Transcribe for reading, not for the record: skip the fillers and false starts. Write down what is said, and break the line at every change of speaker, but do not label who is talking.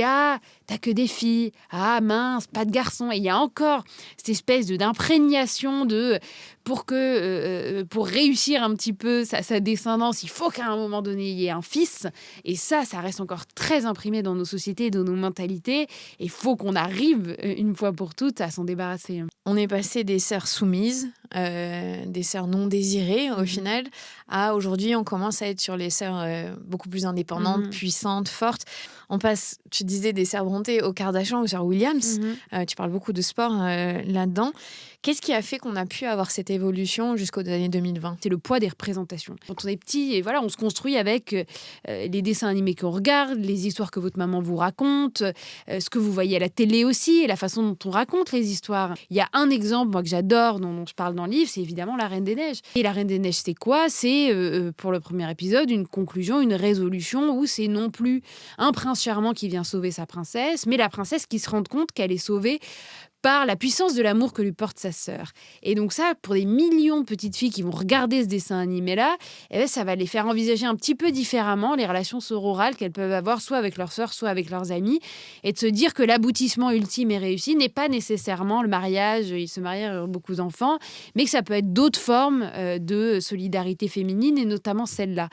Ah, t'as que des filles. Ah mince, pas de garçons. Et il y a encore cette espèce d'imprégnation pour réussir un petit peu sa descendance, il faut qu'à un moment donné, il y ait un fils. Et ça reste encore très imprimé dans nos sociétés, dans nos mentalités. Et il faut qu'on arrive, une fois pour toutes, à s'en débarrasser.
On est passé des sœurs soumises, des sœurs non désirées au final, à aujourd'hui on commence à être sur les sœurs beaucoup plus indépendantes, puissantes, fortes. On passe, tu disais, des sœurs Brontë aux Kardashian, aux sœurs Williams. Tu parles beaucoup de sport là-dedans. Qu'est-ce qui a fait qu'on a pu avoir cette évolution jusqu'aux années 2020 ?
C'est le poids des représentations. Quand on est petit, et voilà, on se construit avec les dessins animés qu'on regarde, les histoires que votre maman vous raconte, ce que vous voyez à la télé aussi, et la façon dont on raconte les histoires. Il y a un exemple, moi, que j'adore, dont je parle dans le livre, c'est évidemment La Reine des Neiges. Et La Reine des Neiges, c'est quoi ? C'est, pour le premier épisode, une conclusion, une résolution où c'est non plus un prince charmant qui vient sauver sa princesse, mais la princesse qui se rend compte qu'elle est sauvée par la puissance de l'amour que lui porte sa sœur. Et donc ça, pour des millions de petites filles qui vont regarder ce dessin animé-là, ça va les faire envisager un petit peu différemment les relations sororales qu'elles peuvent avoir soit avec leurs sœurs, soit avec leurs amis, et de se dire que l'aboutissement ultime et réussi n'est pas nécessairement le mariage, ils se marient, beaucoup d'enfants, mais que ça peut être d'autres formes de solidarité féminine, et notamment celle-là.